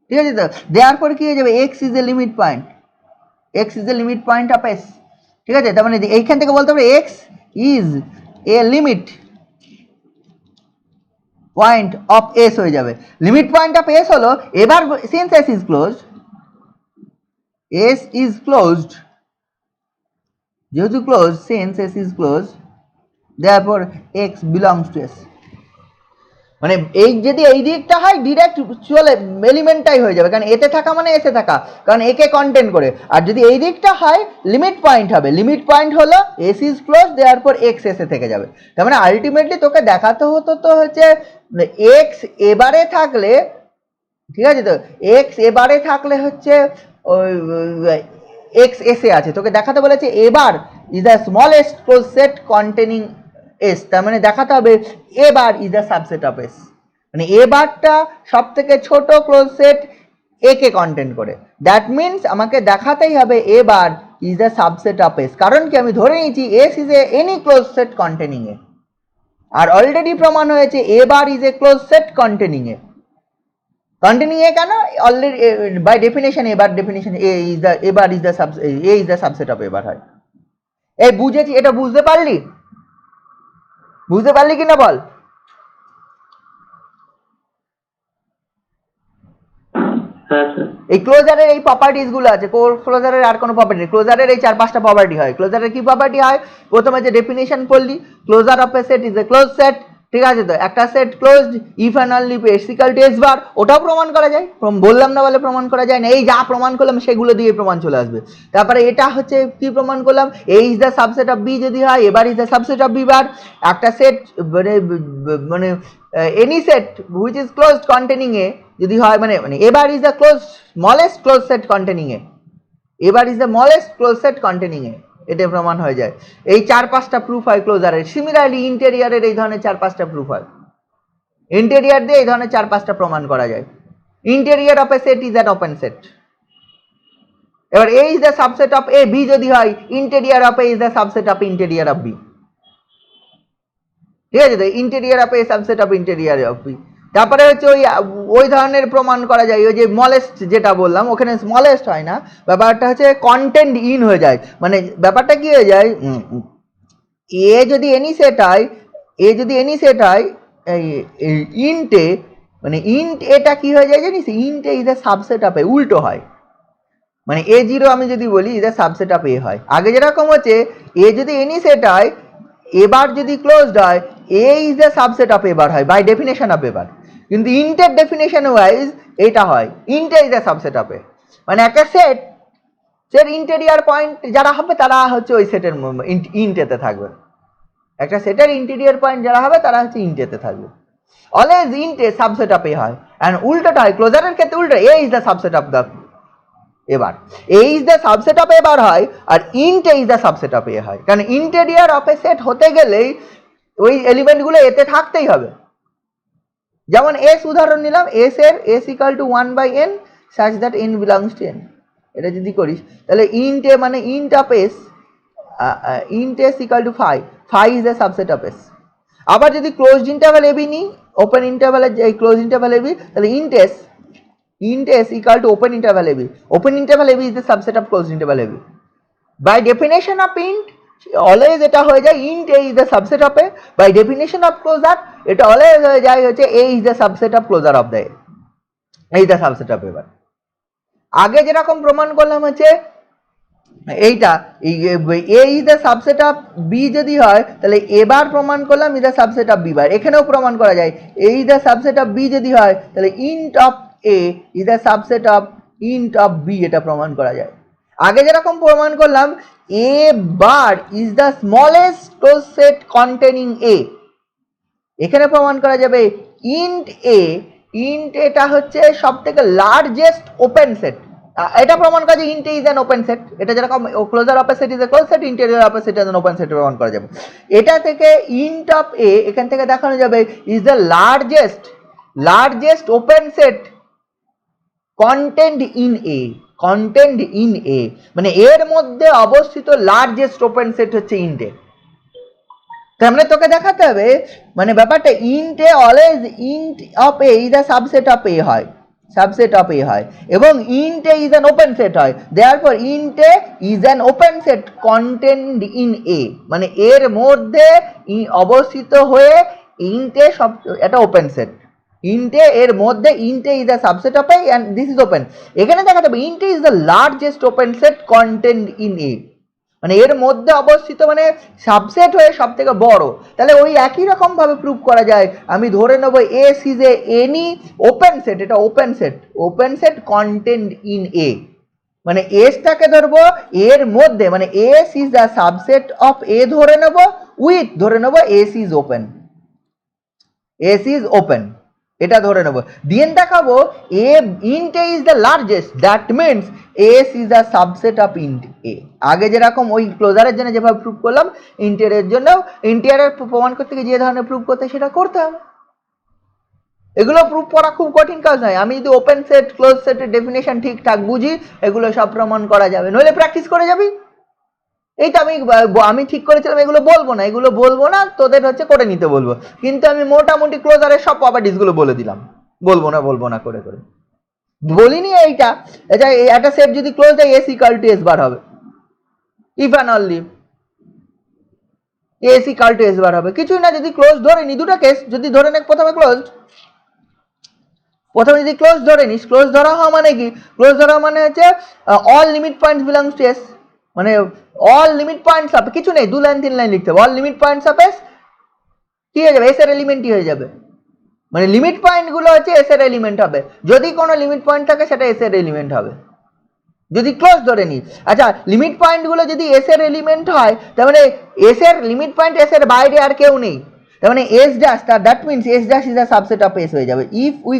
ঠিক আছে, তো দেওয়ার পর কি হয়ে যাবে x is a limit point of S. ঠিক আছে, তার মানে এইখান থেকে বলতে পারবে x is a limit point of S হয়ে যাবে। লিমিট পয়েন্ট অফ এস হলো, এবার সিন্স এস ইজ ক্লোজড যেহেতু close, since S is close therefore x belongs to s, মানে এই যদি এই দিকটা হয় ডিরেক্ট চলে এলিমেন্টটাই হয়ে যাবে, কারণ এতে থাকা মানে এসে থাকা, কারণ একে কন্টেন্ট করে। আর যদি এই দিকটা হয় লিমিট পয়েন্ট হবে, লিমিট পয়েন্ট হলো এস ইজ ক্লোজ, দেওয়ার পর এক্স এসে থেকে যাবে। তার মানে আলটিমেটলি তোকে দেখাতে হতো তো হচ্ছে এক্স এবারে থাকলে, ঠিক আছে, তো এক্স এবারে থাকলে হচ্ছে ওই এক্স এসে আছে, তোকে দেখাতে বলেছে A bar is the smallest close set containing S, তার মানে দেখাতে হবে A bar is the subset of S, মানে এবারটা সব থেকে ছোট ক্লোজ সেট এ কে কন্টেন্ট করে। দ্যাট মিনস আমাকে দেখাতেই হবে A bar is the subset of S, কারণ কি আমি ধরে নিয়েছি S is a any close set containing A, আর অলরেডি প্রমাণ হয়েছে A bar is a close set containing A. Containing A কেন? অলরেডি বাই ডেফিনেশন এবার ডেফিনেশন এ ইজ দ্য এবার is the A is the subset of A bar হয়। এই বুঝেছি, এটা বুঝতে পারলি? বুঝতে পারলি কিনা বল? হ্যাঁ স্যার। এই ক্লোজারের এই প্রপার্টিজ গুলো আছে, ক্লোজারের আর কোনো প্রপার্টি, ক্লোজারের এই 4-5টা প্রপার্টি হয়। ক্লোজারের কি প্রপার্টি হয়? প্রথমে যে ডেফিনেশন পড়লি, closure of a set is a close set, ঠিক আছে, তো একটা set closed if and only S equal to S bar, ওটাও প্রমাণ করা যায়, বললাম না বলে প্রমাণ করা যায় না, এই যা প্রমাণ করলাম সেগুলো দিয়ে প্রমাণ চলে আসবে। তারপরে এটা হচ্ছে কি প্রমাণ করলাম, A is the subset of B যদি হয়, A bar is the subset of B bar. একটা সেট মানে any set which is closed containing A যদি হয়, মানে A bar is the close smallest close set containing A, A bar is the smallest close set containing A, এটা প্রমাণ হয়ে যায়। এই 4-5টা প্রুফ হয় ক্লোজারের। সিমিলারলি ইন্টেরিয়ারের এই ধরনের 4-5টা প্রুফ হয়, ইন্টেরিয়ার দিয়ে এই ধরনের 4-5টা প্রমাণ করা যায়। Interior of a set is an open set. এবার A is the subset of A B যদি হয়, interior of A is the subset of interior of B, ঠিক আছে, তো interior of A subset of interior of B. তারপরে হচ্ছে ওই ধরনের প্রমাণ করা যায়, ওই যে স্মলেস্ট যেটা বললাম, ওখানে স্মলেস্ট হয় না, ব্যাপারটা হচ্ছে কন্টেন্ট ইন হয়ে যায়। মানে ব্যাপারটা কি হয়ে যায়, এ যদি এনি সেট হয়, এ যদি এনি সেট হয় ইন্টে, মানে ইন্ট এটা কি হয়ে যায় জানিস, ইন্টে ইজ এ সাবসেট অফ এ, উল্টো হয়। মানে এ জিরো আমি যদি বলি is a subset of A হয়। আগে যেরকম হচ্ছে এ যদি এনি সেট হয়, এবার যদি ক্লোজড হয়, A is a subset of A bar হয় বাই ডেফিনেশন অফ এবার, কিন্তু ইন্টের ডেফিনেশন ওয়াইজ এটা হয় ইন্টে ইজ এ সাবসেট অফ এ। মানে একটা সেট সেট ইন্টেরিয়ার পয়েন্ট যারা হবে তারা হচ্ছে ওই সেটের ইন্টেতে থাকবে, একটা সেটের ইন্টেরিয়ার পয়েন্ট যারা হবে তারা হচ্ছে ইন্টেতে থাকবে। Always int subset of A হয়, অ্যান্ড উল্টোটা হয় ক্লোজারের ক্ষেত্রে, উল্টো A is the subset of the A bar, A is the subset of A bar হয়, আর int is the subset of A হয়। কারণ ইন্টেরিয়ার অফ এ সেট হতে গেলেই ওই এলিমেন্টগুলো এতে থাকতেই হবে। যেমন এস উদাহরণ নিলাম, এস এর S equal to 1/n such that n belongs to n, এটা যদি করিস তাহলে ইন্ট এ মানে int of S, int S equal to phi, phi is the subset of S. আবার যদি ক্লোজড ইন্টারভ্যাল এবি নিই, ওপেন ইন্টারভ্যালে ক্লোজ ইন্টারভ্যাল এবি, তাহলে int s equal to open interval ab, open interval ab is the subset of closed interval ab. By definition of int always এটা হয়ে যায় int a is the subset of a, by definition of closure এটা always হয়ে যায় হচ্ছে a is the subset of closure of the a is the subset of এবার। আগে যেরকম প্রমাণ করলাম হচ্ছে এইটা a is the subset of b যদি হয়, তাহলে এবার প্রমাণ করলাম is the subset of b বার। এখানেও প্রমাণ করা যায় a is the subset of b যদি হয়, তাহলে int of a is the subset of int of b, এটা প্রমাণ করা যায়। আগে যেরকম প্রমাণ করলাম a bar is the smallest closed set containing a, এখানে প্রমাণ করা যাবে int a, int এটা হচ্ছে সবথেকে লার্জেস্ট ওপেন সেট, এটা প্রমাণ করা যায় int is an open set। এটা যেরকম closure of a set is a close set, interior of a set is an open set প্রমাণ করা যাবে। এটা থেকে int of a এখান থেকে দেখানো যাবে is the largest open set contained in A, content in A মানে এর মধ্যে অবস্থিত লার্জেস্ট ওপেন সেট হচ্ছে ইন্টে। তার মানে তোকে দেখাতে হবে মানে ব্যাপারটা int always int of A is the subset of A হয়, সাবসেট অফ এ হয়, এবং int is an open set হয়। Therefore int is an open set contained in A, মানে এর মধ্যে অবস্থিত হয়ে ইন্টে সব একটা ওপেন সেট, ইন্টে এর মধ্যে int is the subset of A and this is open. এখানে দেখাতে হবে int is the largest open set contained in A, মানে এর মধ্যে অবস্থিত মানে সাবসেট হয়ে সব থেকে বড়, তাহলে ওই একই রকম ভাবে প্রুভ করা যায়। আমি ধরে নেবো S is a any open set, এটা open set contained in A, মানে এসটাকে ধরবো এর মধ্যে, মানে S is the subset of A ধরে নেবো, উইথ ধরে নেবো এস ইজ ওপেন, এটা ধরে নেবো। দিয়ে দেখাবো A int A is the largest, that means S is the subset of int A. আগে যেরকম ওই ক্লোজারের জন্য যেভাবে প্রুভ করলাম, ইন্টিয়ারের জন্য ইন্টিয়ারের প্রমাণ করতে গিয়ে যে ধরনের প্রুভ করতে সেটা করতে হবে। এগুলো প্রুভ করা খুব কঠিন কাজ নয়। আমি যদি ওপেন সেট ক্লোজ সেটের ডেফিনেশন ঠিকঠাক বুঝি, এগুলো সব প্রমাণ করা যাবে, নইলে প্র্যাকটিস করে যাবি। এই তো আমি ঠিক করেছিলাম এগুলো বলবো না, তোদের হচ্ছে করে নিতে বলবো, কিন্তু আমি মোটামুটি ক্লোজারের সব প্রপার্টিস গুলো বলে দিলাম, বলবো না করে বলিনি এইটা। এটা একটা সেট যদি ক্লোজ হয় S equal to S bar হবে, if and only S equal to S bar হবে। কিছুই না, যদি ক্লোজ ধরে নি, দুটো কেস যদি ধরে নে, প্রথমে যদি ক্লোজ ধরে নিস, ক্লোজ ধরা হওয়া মানে কি? ক্লোজ ধরা মানে হচ্ছে all limit points belongs to S, মানে অল লিমিট পয়েন্টস অফ, কিছু নেই, 2 লাইন 3 লাইন লিখতে হবে, all limit points of S কি হয়ে যাবে? এস এর এলিমেন্টই হয়ে যাবে, মানে লিমিট পয়েন্ট গুলো হচ্ছে এস এর এলিমেন্ট হবে। যদি কোনো লিমিট পয়েন্ট থাকে সেটা এস এর এলিমেন্ট হবে, যদি ক্লোজ ধরে নি। আচ্ছা, লিমিট পয়েন্ট গুলো যদি এস এর এলিমেন্ট হয়, তার মানে এস এর লিমিট পয়েন্ট এস এর বাইরে আর কেউ নেই, তার মানে S dash, that means S dash is a subset of S হয়ে যাবে। If we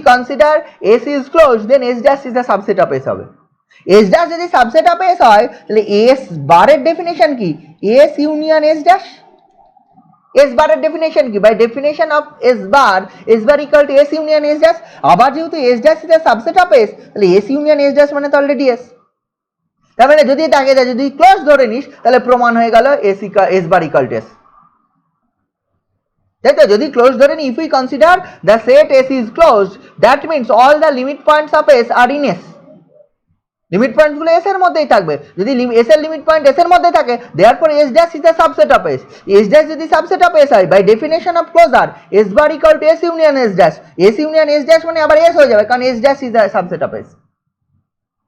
consider S is close, then S dash is a subset of S হবে। এস ড্যাশ যদি সাবসেট অফ এস হয়, তাহলে এস বারের definition কি? S union S dash. এস বারের ডেফিনেশন কি? By definition of S bar equal to S union S dash. আবার যেহেতু S dash is a subset of S, তাহলে এস ইউনিয়ন এস ড্যাশ মানে তো অলরেডি এস। তার মানে যদি তাকে যদি ক্লোজ ধরে নিস, তাহলে প্রমাণ হয়ে গেল S bar equal to S, তাই তো? যদি ক্লোজ ধরে নি, if we consider the set S is closed, that means all the limit points of S are in S. Limit points গুলো এস এর মধ্যেই থাকবে। যদি এস এর লিমিট পয়েন্ট এস এর মধ্যে থাকে, therefore S dash is the subset of S. S dash যদি সাবসেট অফ এস হয়, by definition of closure S bar equal to S union S dash. S union S dash মানে আবার S হয়ে যাবে, কারণ S dash is the subset of S,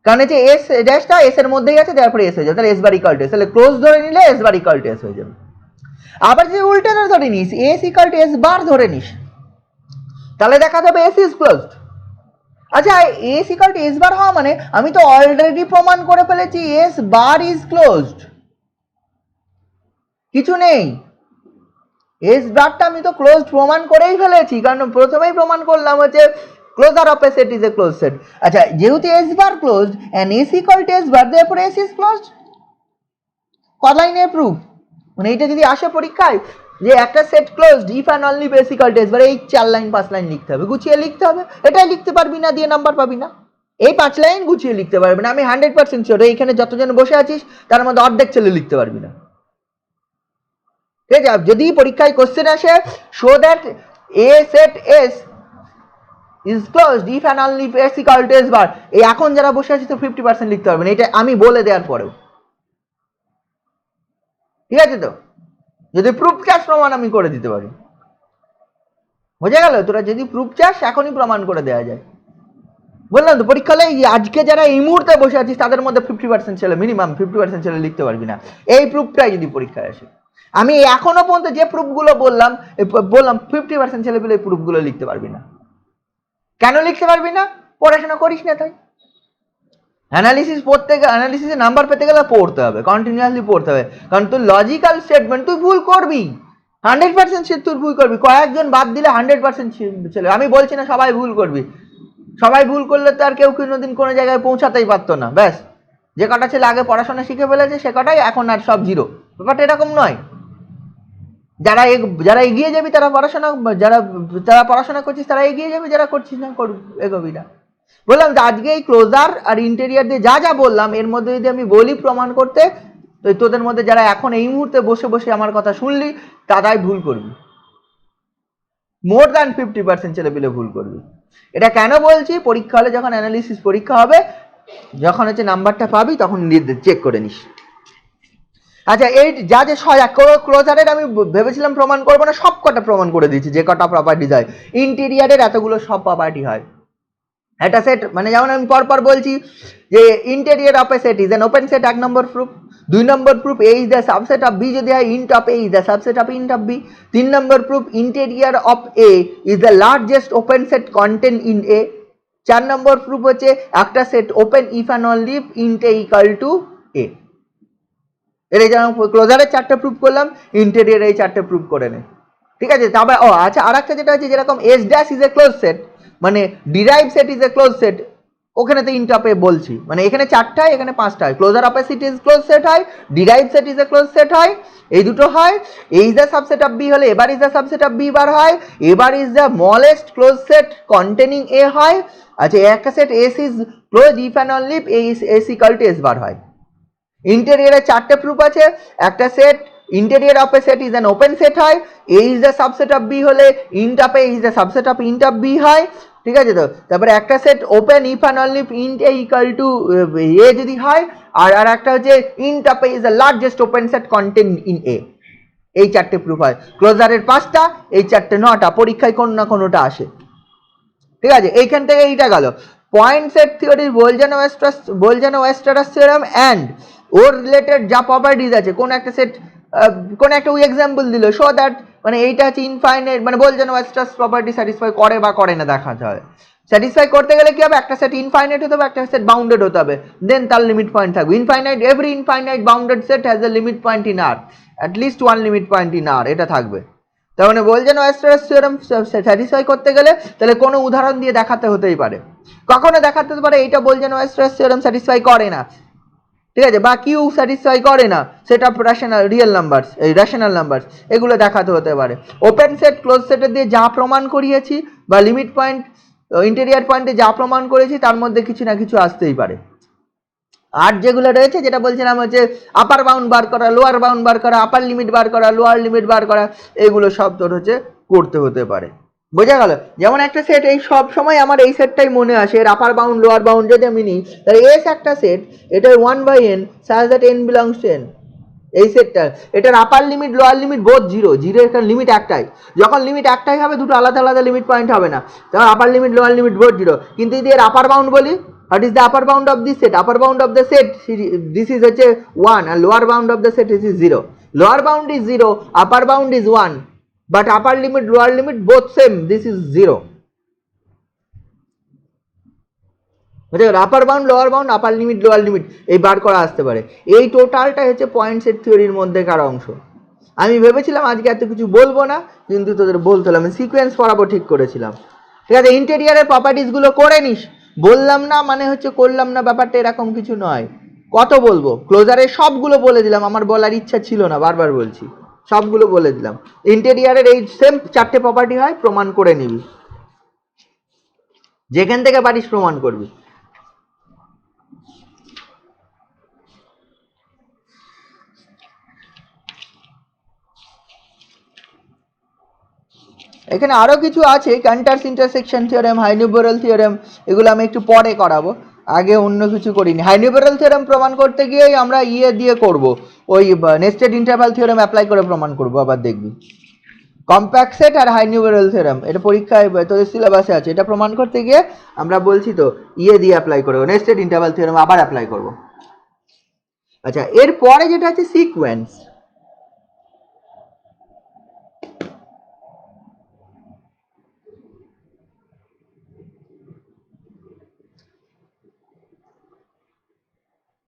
কারণ হচ্ছে S ড্যাশটা S এর মধ্যেই আছে, দেয়ারফর এস হয়ে যাবে। তাহলে S bar equal to S, তাহলে ক্লোজ ধরে নিলে S bar equal to S হয়ে যাবে। আবার যদি উল্টানো ধরে নিস, এস ইকুয়াল টু এস বার ধরে নিস, তাহলে দেখা যাবে এস ইজ ক্লোজড। আচ্ছা, এস ইকুয়াল টু এস বার হওয়া মানে আমি তো অলরেডি প্রমাণ করে ফেলেছি এস বার ইজ ক্লোজড, কিছু নেই। এস বারটা আমি তো ক্লোজড প্রমাণ করেই ফেলেছি, কারণ প্রথমেই প্রমাণ করলাম হচ্ছে closure of a set is a close set. আচ্ছা, যেহেতু S bar closed and S equal to S bar, therefore S is closed. কত লাইনের প্রুফ? মানে এটা যদি আসে পরীক্ষায় যে একটা set closed if and only S equal to S বার, এই 4 লাইন 5 লাইন লিখতে হবে, গুছিয়ে লিখতে হবে। এটাই লিখতে পারবি না, দিয়ে নাম্বার পাবি না। এই 5 লাইন গুছিয়ে লিখতে পারবি না, আমি 100% শিওর। এইখানে যতজন বসে আছিস তার মধ্যে অর্ধেক ছেলে লিখতে পারবি না, ঠিক আছে? যদি পরীক্ষায় কোশ্চেন আসে, show that a set S is closed if and only S equal to S বার, এই এখন যারা বসে আছিস তো 50% লিখতে পারবে না, এটা আমি বলে দেওয়ার পরেও, ঠিক আছে? তো যদি প্রুফ চাস, প্রমাণ আমি করে দিতে পারি, বোঝা গেল? তোরা যদি প্রুফ চাস, এখনই প্রমাণ করে দেওয়া যায়। বললাম তো, পরীক্ষা হলে আজকে যারা এই মুহূর্তে বসে আছিস তাদের মধ্যে 50% ছেলে, মিনিমাম 50% ছেলে লিখতে পারবি না এই প্রুফটাই যদি পরীক্ষায় আসে। আমি এখনো পর্যন্ত যে প্রুফগুলো বললাম 50% ছেলে পেলে এই প্রুফগুলো লিখতে পারবি না। কেন লিখতে পারবি না? পড়াশোনা করিস না তাই। অ্যানালিসিসে নাম্বার পেতে গেলে পড়তে হবে, কন্টিনিউয়াসলি পড়তে হবে, কারণ তুই লজিক্যাল স্টেটমেন্ট তুই ভুল করবি, 100% তুই ভুল করবি, কয়েকজন বাদ দিলে 100% ছেলে। আমি বলছি না সবাই ভুল করবি, সবাই ভুল করলে তো আর কেউ কোনোদিন কোনো জায়গায় পৌঁছাতেই পারতো না। ব্যাস, যে কটা ছেলে আগে পড়াশোনা শিখে ফেলেছে সে কটাই এখন আর সব জিরো, ব্যাপারটা এরকম নয়। যারা এগিয়ে যাবি তারা পড়াশোনা করছিস তারা এগিয়ে যাবি, যারা করছিস না এগোবি না। বললাম যে আজকে এই ক্লোজার আর ইন্টেরিয়ার দিয়ে যা যা বললাম, এর মধ্যে যদি আমি বলি প্রমাণ করতে, তো তোদের মধ্যে যারা এখন এই মুহূর্তে বসে বসে আমার কথা শুনলি তারাই ভুল করবি, মোর দ্যান 50% ছেলে পেলে ভুল করবি। এটা কেন বলছি? পরীক্ষা হলে যখন অ্যানালিসিস পরীক্ষা হবে, যখন হচ্ছে নাম্বারটা পাবি তখন চেক করে নিস। আচ্ছা, এই যা যে ক্লোজারের আমি ভেবেছিলাম প্রমাণ করবো না, সব কটা প্রমাণ করে দিয়েছি, যে কটা প্রপার্টিজ হয় ইন্টেরিয়ারের, এতগুলো সব প্রপার্টি হয়। একটা সেট মানে যেমন আমি পরপর বলছি যে interior of a set is an open set, 1 number proof. 2 number proof A is the subset of B যদি হয় int of A is the subset of int of B. 3 number proof interior of A is the largest open set contained in A. 4 number proof হচ্ছে একটা set open if and only if int A equal to A. এর যেমন ক্লোজারের 4টে proof করলাম, interior এই 4টে proof করে নে, ঠিক আছে। তারপর আচ্ছা আর একটা যেটা হচ্ছে যেরকম S dash is a close set, মানে derive set is a close set, ওখানে তো ইন্ট অফ এ বলছি, মানে এখানে 4টা হয় এখানে 5টা হয়। Closure of a set is close set হয়, derived set is a close set হয়, এই দুটো হয়। A is the subset of B হলে A bar is the subset of B bar হয়, A bar is the smallest close set containing A হয়। আচ্ছা একটা set S is close if and only if S equal to S bar হয়। ইন্টেরিয়রে 4টে proof আছে, একটা set interior of a set is an open set হয়, A is the subset of B হলে int of A is the subset of int of B হয়, ঠিক আছে। তো তারপরে একটা set open if and only if int A equal to A যদি হয়, আর একটা হচ্ছে int of A is the largest open set contained in A. এই 4টে প্রুফ হয়। ক্লোজারের 5টা, এই 4টে 9টা, পরীক্ষায় কোনো না কোনোটা আসে, ঠিক আছে। এইখান থেকে এইটা গেল point set theory, Bolzano Weierstrass theorem and ওর রিলেটেড যা প্রপার্টিজ আছে। কোন একটা সেট কোন একটা এক্সাম্পল দিল, শো দ্যাট মানে এইটা হচ্ছে ইনফাইনাইট, মানে বোলজানো ওয়েস্টারাস প্রপার্টি স্যাটিসফাই করে বা করে না দেখাতে হয়। স্যাটিসফাই করতে গেলে কি হবে, একটা সেট ইনফাইনাইট হতে হবে, একটা সেট বাউন্ডেড হতে হবে, দেন তার লিমিট পয়েন্ট থাকবে। Infinite, every infinite bounded set has a limit point in R, at least one limit point in R, এটা থাকবে। তার মানে বোলজানো ওয়েস্টারাস থিওরেম স্যাটিসফাই করতে গেলে তাহলে কোনো উদাহরণ দিয়ে দেখাতে হতেই পারে। কখনো দেখাতে হতে পারে এইটা বোলজানো ওয়েস্টারাস থিওরেম স্যাটিসফাই করে না, ঠিক আছে, বা কিউ স্যাটিসফাই করে না, set of rational real numbers, এই রেশনাল নাম্বারস, এগুলো দেখাতে হতে পারে। ওপেন সেট ক্লোজ সেটের দিয়ে যা প্রমাণ করিয়েছি বা লিমিট পয়েন্ট ইন্টেরিয়র পয়েন্টে যা প্রমাণ করেছি তার মধ্যে কিছু না কিছু আসতেই পারে। আর যেগুলো রয়েছে যেটা বলছিলাম হচ্ছে আপার বাউন্ড বার করা, লোয়ার বাউন্ড বার করা, আপার লিমিট বার করা, লোয়ার লিমিট বার করা, এগুলো সব তোর হচ্ছে করতে হতে পারে। বোঝা গেল? যেমন একটা সেট, এই সব সময় আমার এই সেটটাই মনে আসে, এর আপার বাউন্ড লোয়ার বাউন্ড যদি আমি নিই, তাহলে এস একটা সেট, এটার 1/n such that n belongs to n। এই সেটটার এটার আপার limit lower limit both zero, zero এর লিমিট একটাই। যখন লিমিট একটাই হবে দুটো আলাদা আলাদা লিমিট পয়েন্ট হবে না, তখন আপার limit lower limit both zero. কিন্তু যদি এর আপার বাউন্ড বলি, what is the upper bound of this set? Upper bound of the set, this is হচ্ছে 1, and lower bound of the set is 0. Lower bound is 0, upper bound is 1, but upper limit lower limit both same, this is 0. Upper bound lower bound, upper limit lower limit এই বার করা আসতে পারে। এই টোটালটা হচ্ছে point set থিওরির মধ্যেকার অংশ। আমি ভেবেছিলাম আজকে এত কিছু বলবো না, কিন্তু তোদের বলতে হলো, আমি সিকোয়েন্স পড়াবো ঠিক করেছিলাম, ঠিক আছে। ইন্টেরিয়ারের প্রপার্টিসগুলো করে নিস, বললাম না মানে হচ্ছে করলাম না, ব্যাপারটা এরকম কিছু নয়। কত বলবো, ক্লোজারের সবগুলো বলে দিলাম, আমার বলার ইচ্ছা ছিল না, বারবার বলছি, সবগুলো বলে দিলাম। ইন্টেরিয়ারের এই সেম 4টে প্রপার্টি হয়, প্রমাণ করে নিবি, যেখান থেকে পারিস প্রমাণ করবি। এখানে আরো কিছু আছে, ক্যান্টারস ইন্টারসেকশন থিওরেম, হাইনিউবেরাল থিওরেম, এগুলো আমি একটু পরে করাবো, আগে অন্য কিছু করিনি। হাইনিউবেরাল থিওরেম প্রমাণ করতে গিয়েই আমরা দিয়ে করব, ওই নেস্টেড ইন্টারভাল থিওরেম অ্যাপ্লাই করে প্রমাণ করব, আবার দেখবি। কম্প্যাক্ট সেট আর হাইনিউবেরাল থিওরেম, এটা পরীক্ষায় তোদের সিলেবাসে আছে, এটা প্রমাণ করতে গিয়ে আমরা বলছি তো দিয়ে অ্যাপ্লাই করবো, নেস্টেড ইন্টারভাল থিওরেম আবার অ্যাপ্লাই করব। আচ্ছা, এরপরে যেটা আছে সিকোয়েন্স।